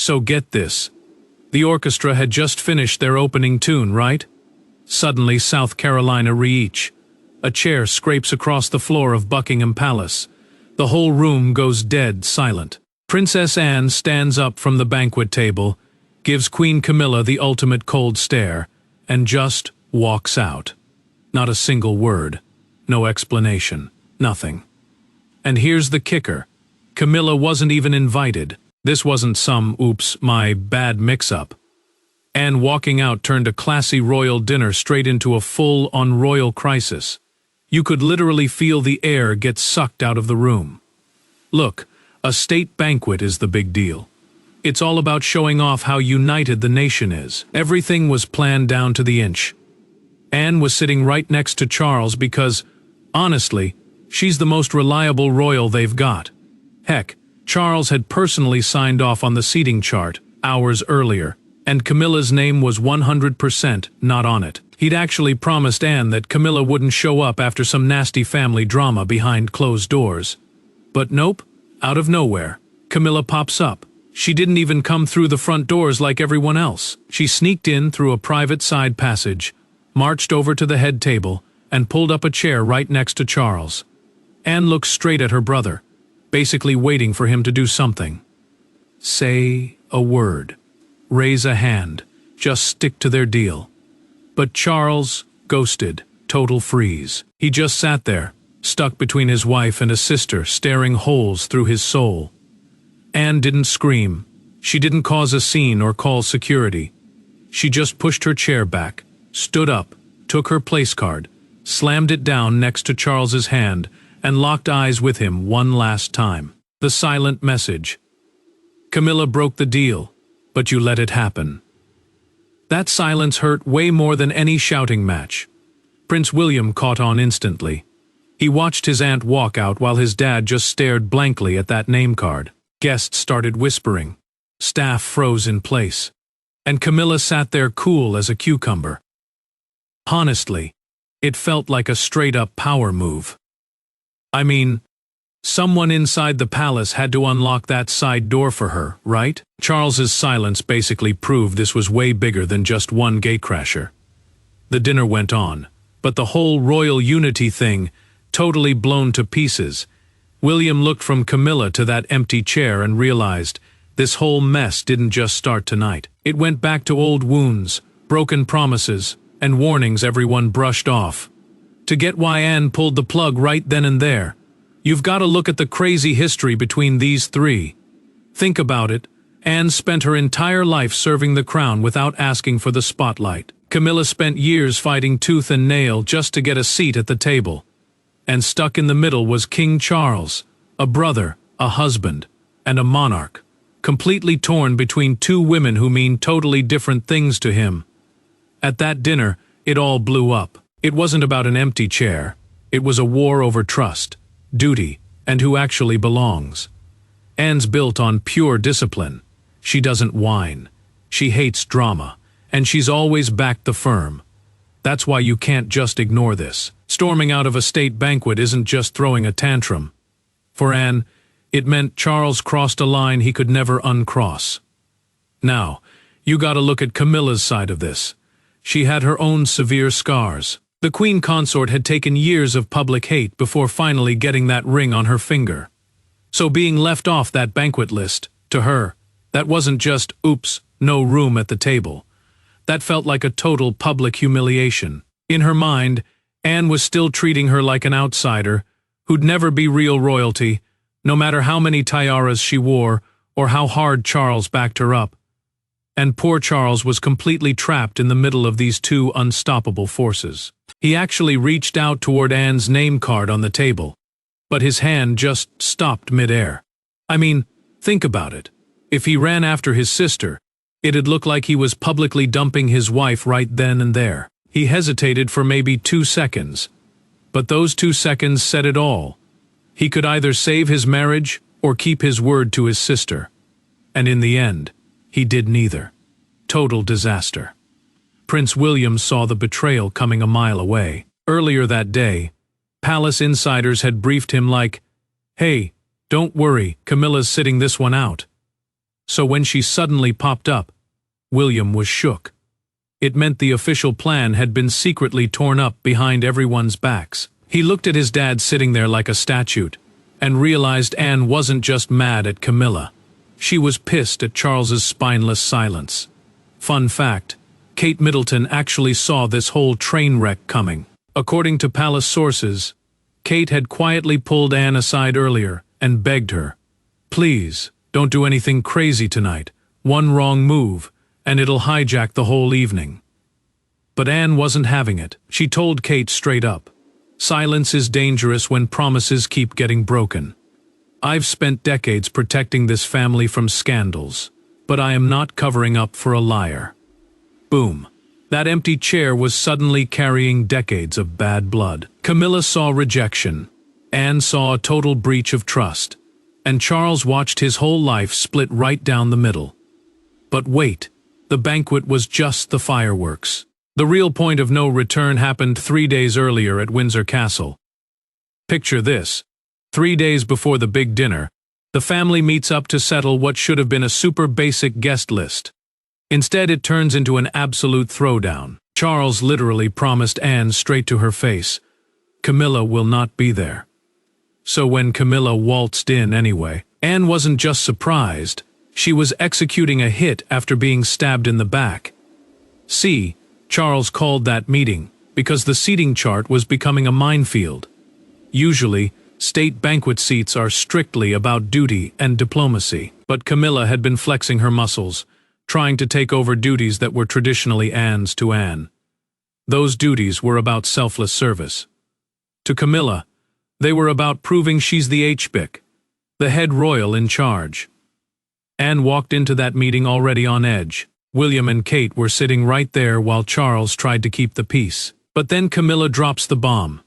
So get this. The orchestra had just finished their opening tune, right? Suddenly, South Carolina reach. A chair scrapes across the floor of Buckingham Palace. The whole room goes dead silent. Princess Anne stands up from the banquet table, gives Queen Camilla the ultimate cold stare, and just walks out. Not a single word. No explanation. Nothing. And here's the kicker. Camilla wasn't even invited. This wasn't some, oops, my bad mix-up. Anne walking out turned a classy royal dinner straight into a full-on royal crisis. You could literally feel the air get sucked out of the room. Look, a state banquet is the big deal. It's all about showing off how united the nation is. Everything was planned down to the inch. Anne was sitting right next to Charles because, honestly, she's the most reliable royal they've got. Heck, Charles had personally signed off on the seating chart hours earlier, and Camilla's name was 100% not on it. He'd actually promised Anne that Camilla wouldn't show up after some nasty family drama behind closed doors. But nope, out of nowhere, Camilla pops up. She didn't even come through the front doors like everyone else. She sneaked in through a private side passage, marched over to the head table, and pulled up a chair right next to Charles. Anne looked straight at her brother, basically waiting for him to do something. Say a word. Raise a hand. Just stick to their deal. But Charles ghosted. Total freeze. He just sat there, stuck between his wife and a sister, staring holes through his soul. Anne didn't scream. She didn't cause a scene or call security. She just pushed her chair back, stood up, took her place card, slammed it down next to Charles's hand, and locked eyes with him one last time. The silent message. Camilla broke the deal, but you let it happen. That silence hurt way more than any shouting match. Prince William caught on instantly. He watched his aunt walk out while his dad just stared blankly at that name card. Guests started whispering. Staff froze in place. And Camilla sat there cool as a cucumber. Honestly, it felt like a straight-up power move. I mean, someone inside the palace had to unlock that side door for her, right? Charles's silence basically proved this was way bigger than just one gatecrasher. The dinner went on, but the whole royal unity thing, totally blown to pieces. William looked from Camilla to that empty chair and realized this whole mess didn't just start tonight. It went back to old wounds, broken promises, and warnings everyone brushed off. To get why Anne pulled the plug right then and there, you've got to look at the crazy history between these three. Think about it. Anne spent her entire life serving the crown without asking for the spotlight. Camilla spent years fighting tooth and nail just to get a seat at the table. And stuck in the middle was King Charles, a brother, a husband, and a monarch, completely torn between two women who mean totally different things to him. At that dinner, it all blew up. It wasn't about an empty chair. It was a war over trust, duty, and who actually belongs. Anne's built on pure discipline. She doesn't whine. She hates drama, and she's always backed the firm. That's why you can't just ignore this. Storming out of a state banquet isn't just throwing a tantrum. For Anne, it meant Charles crossed a line he could never uncross. Now, you gotta look at Camilla's side of this. She had her own severe scars. The queen consort had taken years of public hate before finally getting that ring on her finger. So being left off that banquet list, to her, that wasn't just, oops, no room at the table. That felt like a total public humiliation. In her mind, Anne was still treating her like an outsider, who'd never be real royalty, no matter how many tiaras she wore or how hard Charles backed her up. And poor Charles was completely trapped in the middle of these two unstoppable forces. He actually reached out toward Anne's name card on the table, but his hand just stopped midair. I mean, think about it. If he ran after his sister, it'd look like he was publicly dumping his wife right then and there. He hesitated for maybe 2 seconds, but those 2 seconds said it all. He could either save his marriage or keep his word to his sister. And in the end, he did neither. Total disaster. Prince William saw the betrayal coming a mile away. Earlier that day, palace insiders had briefed him like, "Hey, don't worry, Camilla's sitting this one out." So when she suddenly popped up, William was shook. It meant the official plan had been secretly torn up behind everyone's backs. He looked at his dad sitting there like a statue, and realized Anne wasn't just mad at Camilla. She was pissed at Charles's spineless silence. Fun fact, Kate Middleton actually saw this whole train wreck coming. According to palace sources, Kate had quietly pulled Anne aside earlier and begged her, "Please, don't do anything crazy tonight. One wrong move, and it'll hijack the whole evening." But Anne wasn't having it. She told Kate straight up, "Silence is dangerous when promises keep getting broken. I've spent decades protecting this family from scandals, but I am not covering up for a liar." Boom. That empty chair was suddenly carrying decades of bad blood. Camilla saw rejection. Anne saw a total breach of trust. And Charles watched his whole life split right down the middle. But wait, the banquet was just the fireworks. The real point of no return happened 3 days earlier at Windsor Castle. Picture this. 3 days before the big dinner, the family meets up to settle what should have been a super basic guest list. Instead, it turns into an absolute throwdown. Charles literally promised Anne straight to her face, "Camilla will not be there." So when Camilla waltzed in anyway, Anne wasn't just surprised, she was executing a hit after being stabbed in the back. See, Charles called that meeting because the seating chart was becoming a minefield. Usually, state banquet seats are strictly about duty and diplomacy, but Camilla had been flexing her muscles, trying to take over duties that were traditionally Anne's to Anne. Those duties were about selfless service. To Camilla, they were about proving she's the HBIC, the head royal in charge. Anne walked into that meeting already on edge. William and Kate were sitting right there while Charles tried to keep the peace. But then Camilla drops the bomb.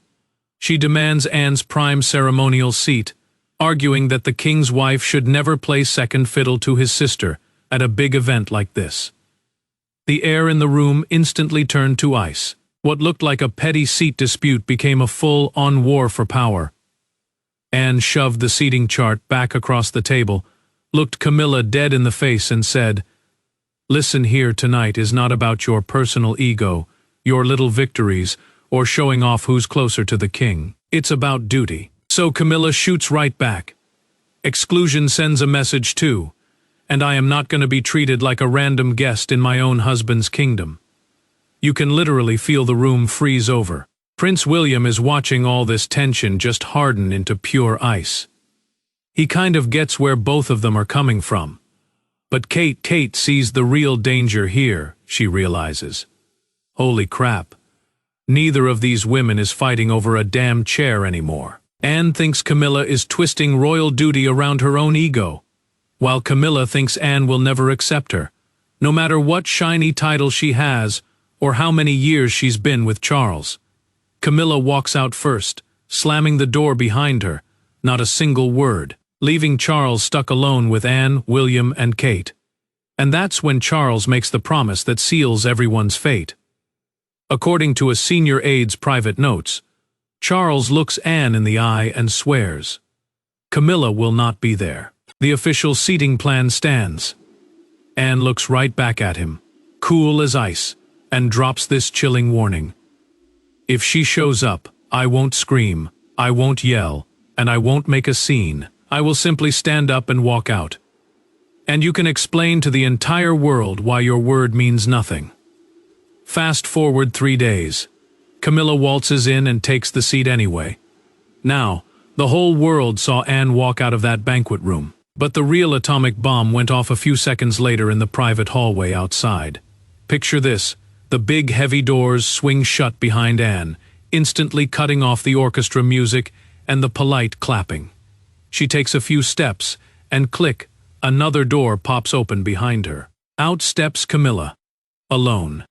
She demands Anne's prime ceremonial seat, arguing that the king's wife should never play second fiddle to his sister at a big event like this. The air in the room instantly turned to ice. What looked like a petty seat dispute became a full-on war for power. Anne shoved the seating chart back across the table, looked Camilla dead in the face and said, "Listen here, tonight is not about your personal ego, your little victories, or showing off who's closer to the king. It's about duty." So Camilla shoots right back. "Exclusion sends a message too, and I am not going to be treated like a random guest in my own husband's kingdom." You can literally feel the room freeze over. Prince William is watching all this tension just harden into pure ice. He kind of gets where both of them are coming from. But Kate sees the real danger here, she realizes. Holy crap. Neither of these women is fighting over a damn chair anymore. Anne thinks Camilla is twisting royal duty around her own ego, while Camilla thinks Anne will never accept her, no matter what shiny title she has or how many years she's been with Charles. Camilla walks out first, slamming the door behind her, not a single word, leaving Charles stuck alone with Anne, William, and Kate. And that's when Charles makes the promise that seals everyone's fate. According to a senior aide's private notes, Charles looks Anne in the eye and swears, "Camilla will not be there." The official seating plan stands. Anne looks right back at him, cool as ice, and drops this chilling warning. "If she shows up, I won't scream, I won't yell, and I won't make a scene. I will simply stand up and walk out. And you can explain to the entire world why your word means nothing." Fast forward 3 days. Camilla waltzes in and takes the seat anyway. Now, the whole world saw Anne walk out of that banquet room. But the real atomic bomb went off a few seconds later in the private hallway outside. Picture this, the big heavy doors swing shut behind Anne, instantly cutting off the orchestra music and the polite clapping. She takes a few steps, and click, another door pops open behind her. Out steps Camilla, alone.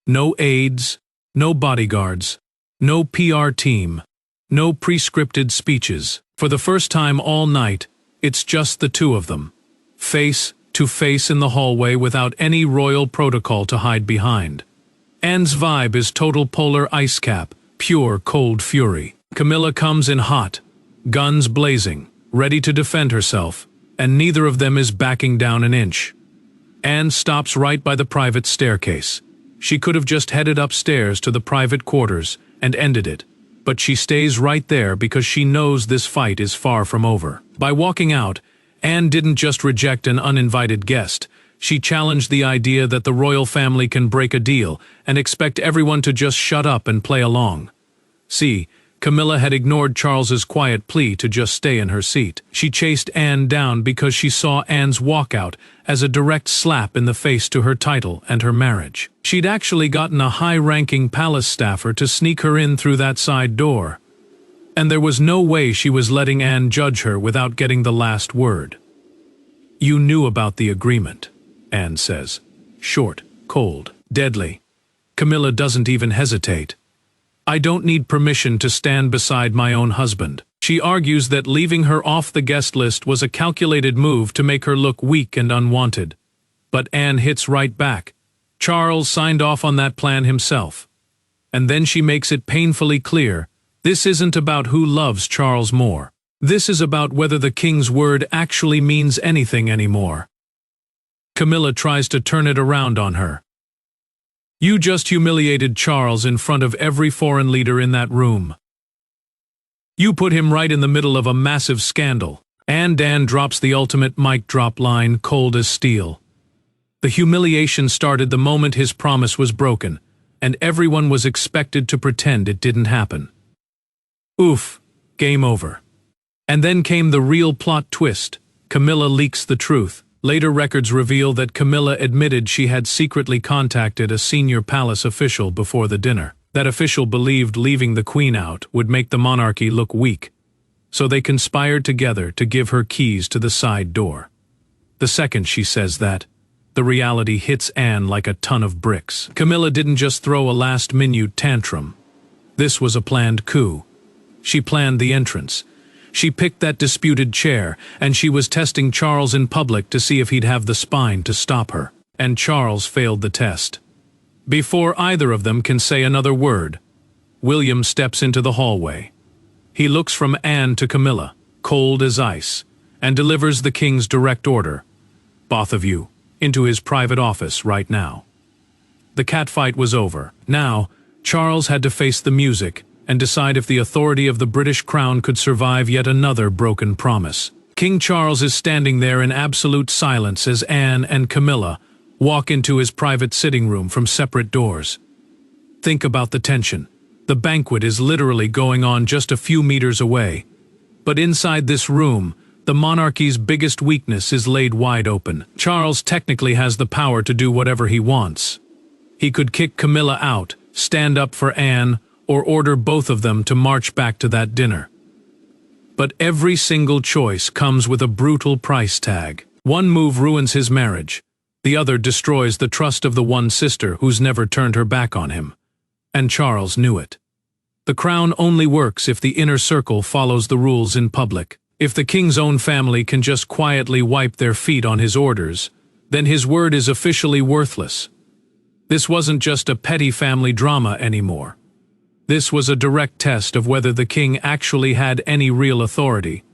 No aides, no bodyguards, no PR team, no pre-scripted speeches. For the first time all night, it's just the two of them, face to face in the hallway without any royal protocol to hide behind. Anne's vibe is total polar ice cap, pure cold fury. Camilla comes in hot, guns blazing, ready to defend herself, and neither of them is backing down an inch. Anne stops right by the private staircase. She could have just headed upstairs to the private quarters and ended it, but she stays right there because she knows this fight is far from over. By walking out, Anne didn't just reject an uninvited guest. She challenged the idea that the royal family can break a deal and expect everyone to just shut up and play along. See, Camilla had ignored Charles's quiet plea to just stay in her seat. She chased Anne down because she saw Anne's walkout as a direct slap in the face to her title and her marriage. She'd actually gotten a high-ranking palace staffer to sneak her in through that side door. And there was no way she was letting Anne judge her without getting the last word. "You knew about the agreement," Anne says. Short, cold, deadly. Camilla doesn't even hesitate. "I don't need permission to stand beside my own husband." She argues that leaving her off the guest list was a calculated move to make her look weak and unwanted. But Anne hits right back. Charles signed off on that plan himself. And then she makes it painfully clear, this isn't about who loves Charles more. This is about whether the king's word actually means anything anymore. Camilla tries to turn it around on her. "You just humiliated Charles in front of every foreign leader in that room. You put him right in the middle of a massive scandal." And Dan drops the ultimate mic drop line, cold as steel. The humiliation started the moment his promise was broken, and everyone was expected to pretend it didn't happen. Oof, game over. And then came the real plot twist. Camilla leaks the truth. Later records reveal that Camilla admitted she had secretly contacted a senior palace official before the dinner. That official believed leaving the queen out would make the monarchy look weak, so they conspired together to give her keys to the side door. The second she says that, the reality hits Anne like a ton of bricks. Camilla didn't just throw a last-minute tantrum. This was a planned coup. She planned the entrance. She picked that disputed chair, and she was testing Charles in public to see if he'd have the spine to stop her. And Charles failed the test. Before either of them can say another word, William steps into the hallway. He looks from Anne to Camilla, cold as ice, and delivers the king's direct order. "Both of you, into his private office right now." The catfight was over. Now, Charles had to face the music and decide if the authority of the British crown could survive yet another broken promise. King Charles is standing there in absolute silence as Anne and Camilla walk into his private sitting room from separate doors. Think about the tension. The banquet is literally going on just a few meters away. But inside this room, the monarchy's biggest weakness is laid wide open. Charles technically has the power to do whatever he wants. He could kick Camilla out, stand up for Anne, or order both of them to march back to that dinner. But every single choice comes with a brutal price tag. One move ruins his marriage. The other destroys the trust of the one sister who's never turned her back on him. And Charles knew it. The crown only works if the inner circle follows the rules in public. If the king's own family can just quietly wipe their feet on his orders, then his word is officially worthless. This wasn't just a petty family drama anymore. This was a direct test of whether the king actually had any real authority.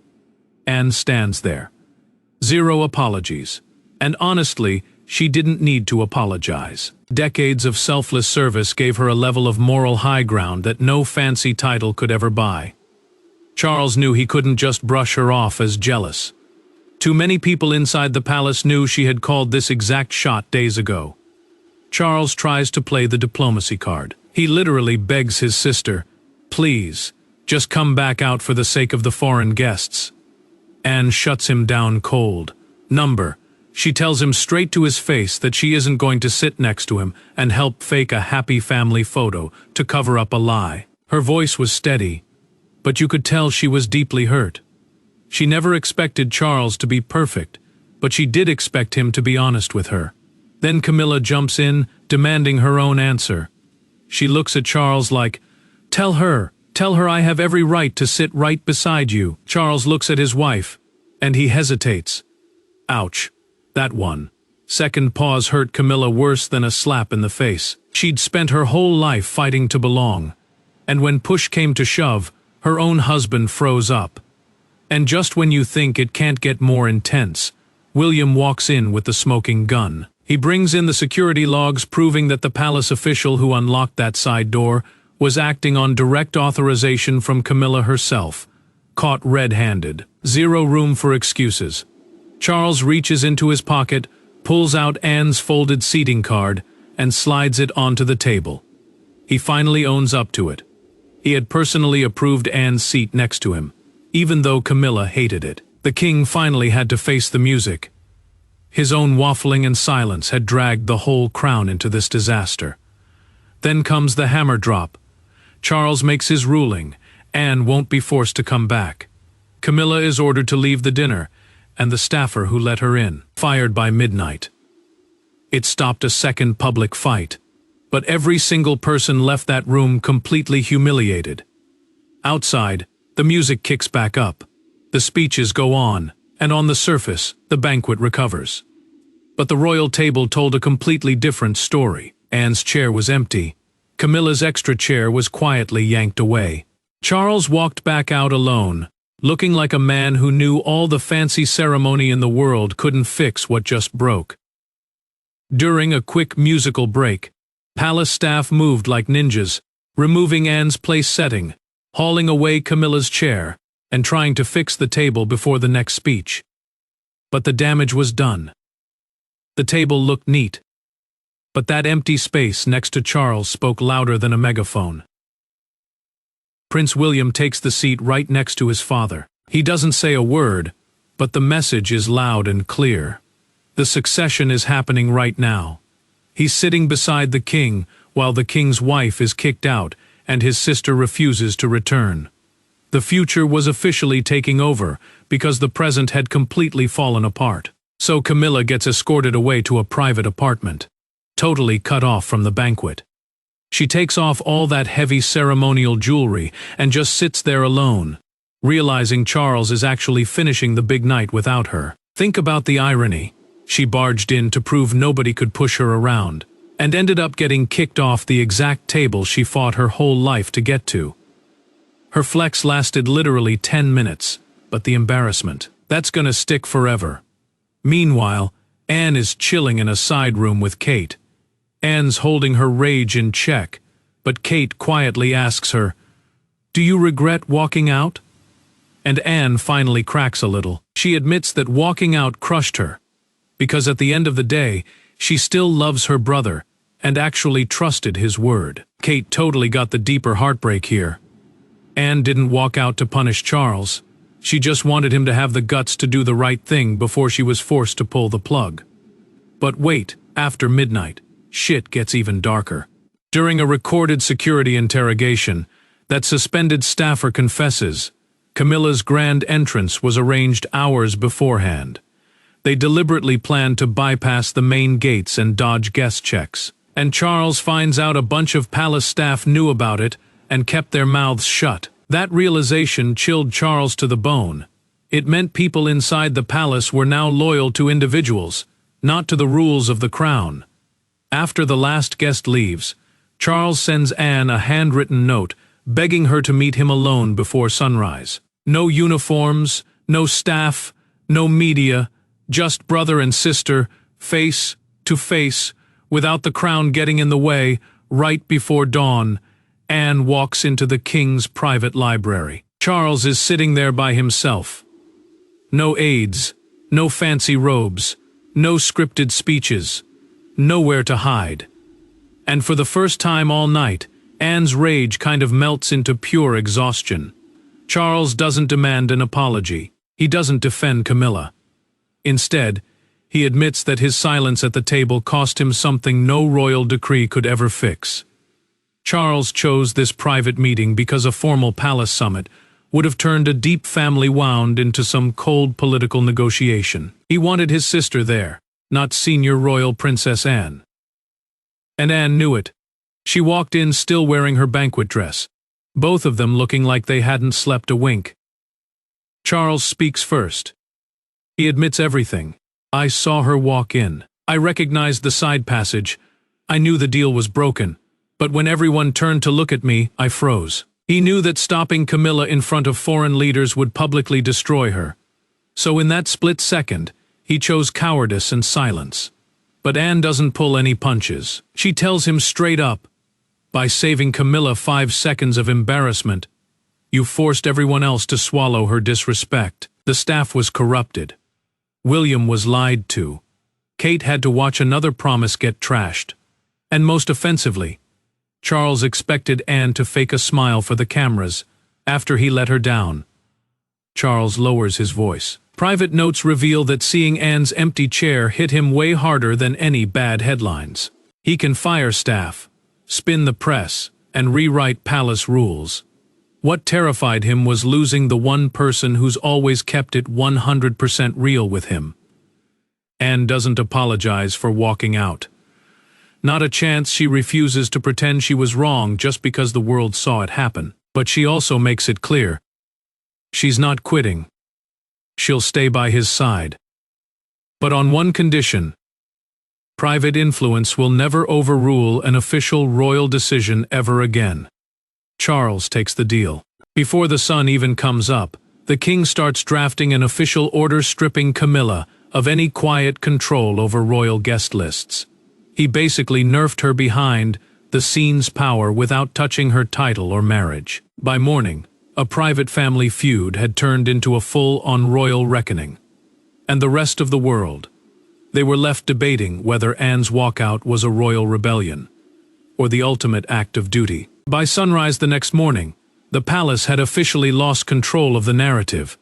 Anne stands there. Zero apologies. And honestly, she didn't need to apologize. Decades of selfless service gave her a level of moral high ground that no fancy title could ever buy. Charles knew he couldn't just brush her off as jealous. Too many people inside the palace knew she had called this exact shot days ago. Charles tries to play the diplomacy card. He literally begs his sister, "Please, just come back out for the sake of the foreign guests." Anne shuts him down cold. Number. She tells him straight to his face that she isn't going to sit next to him and help fake a happy family photo to cover up a lie. Her voice was steady, but you could tell she was deeply hurt. She never expected Charles to be perfect, but she did expect him to be honest with her. Then Camilla jumps in, demanding her own answer. She looks at Charles like, tell her I have every right to sit right beside you." Charles looks at his wife, and he hesitates. Ouch, that one. Second pause hurt Camilla worse than a slap in the face. She'd spent her whole life fighting to belong, and when push came to shove, her own husband froze up. And just when you think it can't get more intense, William walks in with the smoking gun. He brings in the security logs proving that the palace official who unlocked that side door was acting on direct authorization from Camilla herself. Caught red-handed. Zero room for excuses. Charles reaches into his pocket, pulls out Anne's folded seating card, and slides it onto the table. He finally owns up to it. He had personally approved Anne's seat next to him, even though Camilla hated it. The king finally had to face the music. His own waffling and silence had dragged the whole crown into this disaster. Then comes the hammer drop. Charles makes his ruling. Anne won't be forced to come back. Camilla is ordered to leave the dinner, and the staffer who let her in, fired by midnight. It stopped a second public fight, but every single person left that room completely humiliated. Outside, the music kicks back up. The speeches go on, and on the surface, the banquet recovers. But the royal table told a completely different story. Anne's chair was empty. Camilla's extra chair was quietly yanked away. Charles walked back out alone, looking like a man who knew all the fancy ceremony in the world couldn't fix what just broke. During a quick musical break, palace staff moved like ninjas, removing Anne's place setting, hauling away Camilla's chair, and trying to fix the table before the next speech. But the damage was done. The table looked neat, but that empty space next to Charles spoke louder than a megaphone. Prince William takes the seat right next to his father. He doesn't say a word, but the message is loud and clear. The succession is happening right now. He's sitting beside the king while the king's wife is kicked out and his sister refuses to return. The future was officially taking over because the present had completely fallen apart. So Camilla gets escorted away to a private apartment, totally cut off from the banquet. She takes off all that heavy ceremonial jewelry and just sits there alone, realizing Charles is actually finishing the big night without her. Think about the irony. She barged in to prove nobody could push her around, and ended up getting kicked off the exact table she fought her whole life to get to. Her flex lasted literally 10 minutes, but the embarrassment, that's gonna stick forever. Meanwhile, Anne is chilling in a side room with Kate. Anne's holding her rage in check, but Kate quietly asks her, "Do you regret walking out?" And Anne finally cracks a little. She admits that walking out crushed her, because at the end of the day, she still loves her brother and actually trusted his word. Kate totally got the deeper heartbreak here. Anne didn't walk out to punish Charles. She just wanted him to have the guts to do the right thing before she was forced to pull the plug. But wait, after midnight, shit gets even darker. During a recorded security interrogation, that suspended staffer confesses, Camilla's grand entrance was arranged hours beforehand. They deliberately planned to bypass the main gates and dodge guest checks. And Charles finds out a bunch of palace staff knew about it and kept their mouths shut. That realization chilled Charles to the bone. It meant people inside the palace were now loyal to individuals, not to the rules of the crown. After the last guest leaves, Charles sends Anne a handwritten note begging her to meet him alone before sunrise. No uniforms, no staff, no media, just brother and sister, face to face, without the crown getting in the way. Right before dawn, Anne walks into the king's private library. Charles is sitting there by himself. No aides, no fancy robes, no scripted speeches, nowhere to hide. And for the first time all night, Anne's rage kind of melts into pure exhaustion. Charles doesn't demand an apology. He doesn't defend Camilla. Instead, he admits that his silence at the table cost him something no royal decree could ever fix. Charles chose this private meeting because a formal palace summit would have turned a deep family wound into some cold political negotiation. He wanted his sister there, not senior royal Princess Anne. And Anne knew it. She walked in still wearing her banquet dress, both of them looking like they hadn't slept a wink. Charles speaks first. He admits everything. "I saw her walk in. I recognized the side passage. I knew the deal was broken. But when everyone turned to look at me, I froze. He knew that stopping Camilla in front of foreign leaders would publicly destroy her. So in that split second, he chose cowardice and silence. But Anne doesn't pull any punches. She tells him straight up, "By saving Camilla 5 seconds of embarrassment, you forced everyone else to swallow her disrespect." The staff was corrupted. William was lied to. Kate had to watch another promise get trashed. And most offensively, Charles expected Anne to fake a smile for the cameras after he let her down. Charles lowers his voice. Private notes reveal that seeing Anne's empty chair hit him way harder than any bad headlines. He can fire staff, spin the press, and rewrite palace rules. What terrified him was losing the one person who's always kept it 100% real with him. Anne doesn't apologize for walking out. Not a chance. She refuses to pretend she was wrong just because the world saw it happen. But she also makes it clear. She's not quitting. She'll stay by his side. But on one condition. Private influence will never overrule an official royal decision ever again. Charles takes the deal. Before the sun even comes up, the king starts drafting an official order stripping Camilla of any quiet control over royal guest lists. He basically nerfed her behind the scenes power without touching her title or marriage. By morning, a private family feud had turned into a full-on royal reckoning. And the rest of the world, they were left debating whether Anne's walkout was a royal rebellion or the ultimate act of duty. By sunrise the next morning, the palace had officially lost control of the narrative.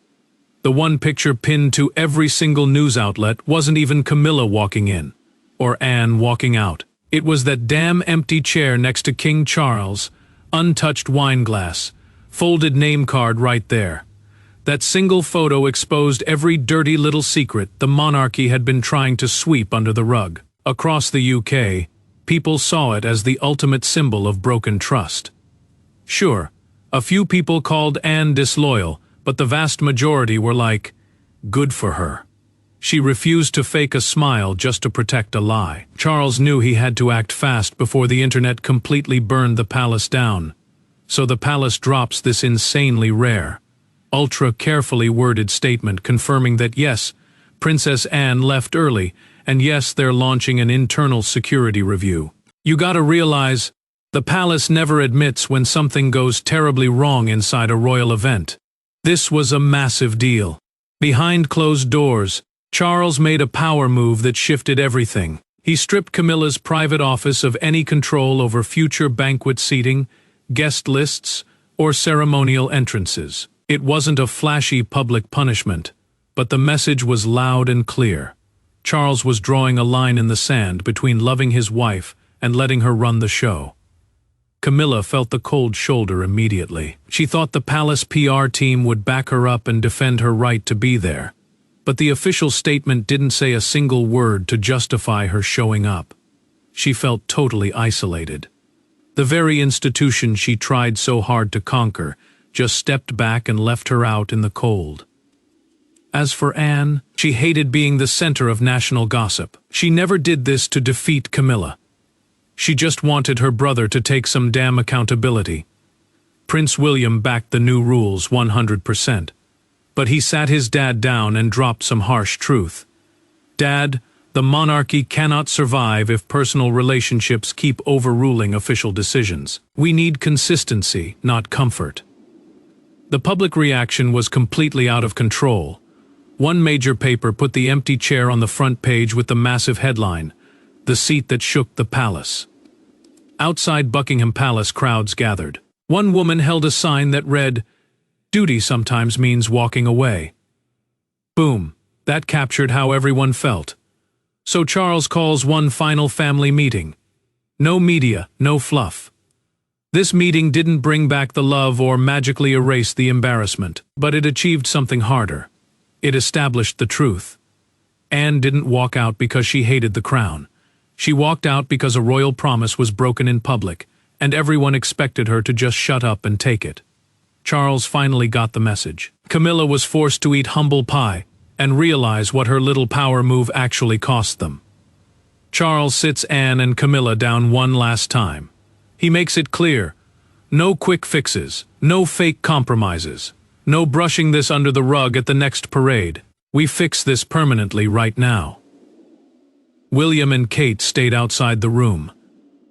The one picture pinned to every single news outlet wasn't even Camilla walking in, or Anne walking out. It was that damn empty chair next to King Charles, untouched wine glass, folded name card right there. That single photo exposed every dirty little secret the monarchy had been trying to sweep under the rug. Across the UK, people saw it as the ultimate symbol of broken trust. Sure, a few people called Anne disloyal, but the vast majority were like, good for her. She refused to fake a smile just to protect a lie. Charles knew he had to act fast before the internet completely burned the palace down. So the palace drops this insanely rare, ultra-carefully worded statement confirming that yes, Princess Anne left early, and yes, they're launching an internal security review. You gotta realize, the palace never admits when something goes terribly wrong inside a royal event. This was a massive deal. Behind closed doors, Charles made a power move that shifted everything. He stripped Camilla's private office of any control over future banquet seating, guest lists, or ceremonial entrances. It wasn't a flashy public punishment, but the message was loud and clear. Charles was drawing a line in the sand between loving his wife and letting her run the show. Camilla felt the cold shoulder immediately. She thought the palace PR team would back her up and defend her right to be there. But the official statement didn't say a single word to justify her showing up. She felt totally isolated. The very institution she tried so hard to conquer just stepped back and left her out in the cold. As for Anne, she hated being the center of national gossip. She never did this to defeat Camilla. She just wanted her brother to take some damn accountability. Prince William backed the new rules 100%. But he sat his dad down and dropped some harsh truth. Dad, the monarchy cannot survive if personal relationships keep overruling official decisions. We need consistency, not comfort. The public reaction was completely out of control. One major paper put the empty chair on the front page with the massive headline, "The seat that shook the palace." Outside Buckingham Palace, crowds gathered. One woman held a sign that read, "Duty sometimes means walking away." Boom, that captured how everyone felt. So Charles calls one final family meeting. No media, no fluff. This meeting didn't bring back the love or magically erase the embarrassment, but it achieved something harder. It established the truth. Anne didn't walk out because she hated the crown. She walked out because a royal promise was broken in public, and everyone expected her to just shut up and take it. Charles finally got the message. Camilla was forced to eat humble pie and realize what her little power move actually cost them. Charles sits Anne and Camilla down one last time. He makes it clear, No quick fixes, no fake compromises, no brushing this under the rug at the next parade. We fix this permanently right now. William and Kate stayed outside the room.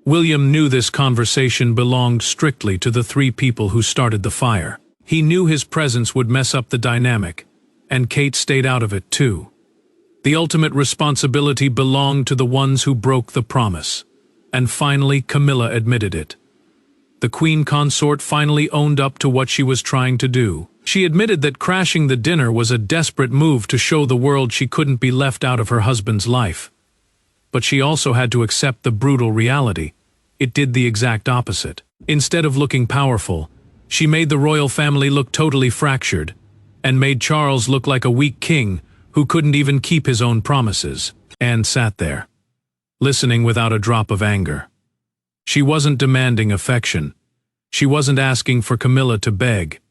William knew this conversation belonged strictly to the three people who started the fire. He knew his presence would mess up the dynamic, and Kate stayed out of it too. The ultimate responsibility belonged to the ones who broke the promise. And finally, Camilla admitted it. The queen consort finally owned up to what she was trying to do. She admitted that crashing the dinner was a desperate move to show the world she couldn't be left out of her husband's life. But she also had to accept the brutal reality. It did the exact opposite. Instead of looking powerful, she made the royal family look totally fractured, and made Charles look like a weak king who couldn't even keep his own promises. Anne sat there, listening without a drop of anger. She wasn't demanding affection. She wasn't asking for Camilla to beg.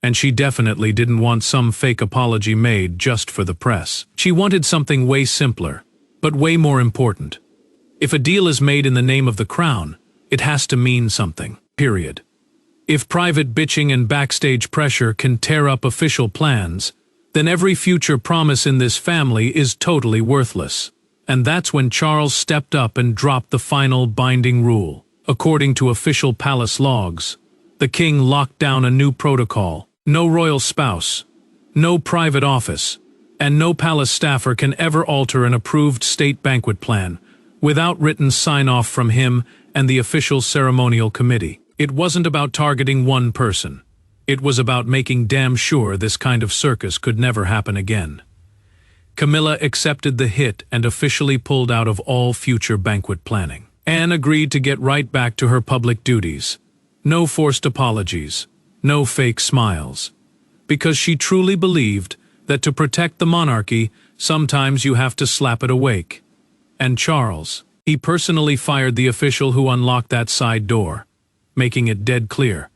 And she definitely didn't want some fake apology made just for the press. She wanted something way simpler, but way more important. If a deal is made in the name of the crown, it has to mean something, period. If private bitching and backstage pressure can tear up official plans, then every future promise in this family is totally worthless. And that's when Charles stepped up and dropped the final binding rule. According to official palace logs, the king locked down a new protocol. No royal spouse, no private office, and no palace staffer can ever alter an approved state banquet plan without written sign-off from him and the official ceremonial committee. It wasn't about targeting one person. It was about making damn sure this kind of circus could never happen again. Camilla accepted the hit and officially pulled out of all future banquet planning. Anne agreed to get right back to her public duties. No forced apologies, no fake smiles. Because she truly believed that to protect the monarchy, sometimes you have to slap it awake. And Charles, he personally fired the official who unlocked that side door, making it dead clear.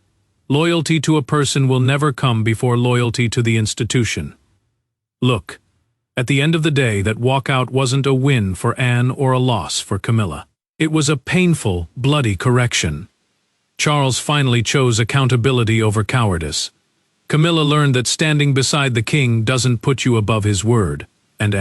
Loyalty to a person will never come before loyalty to the institution. Look, at the end of the day, that walkout wasn't a win for Anne or a loss for Camilla. It was a painful, bloody correction. Charles finally chose accountability over cowardice. Camilla learned that standing beside the king doesn't put you above his word. And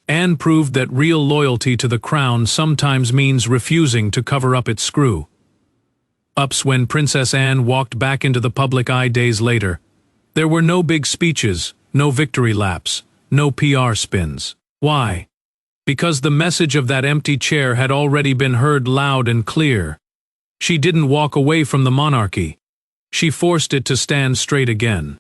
Anne proved that real loyalty to the crown sometimes means refusing to cover up its screw-ups. When Princess Anne walked back into the public eye days later, there were no big speeches, no victory laps, no PR spins. Why? Because the message of that empty chair had already been heard loud and clear. She didn't walk away from the monarchy. She forced it to stand straight again.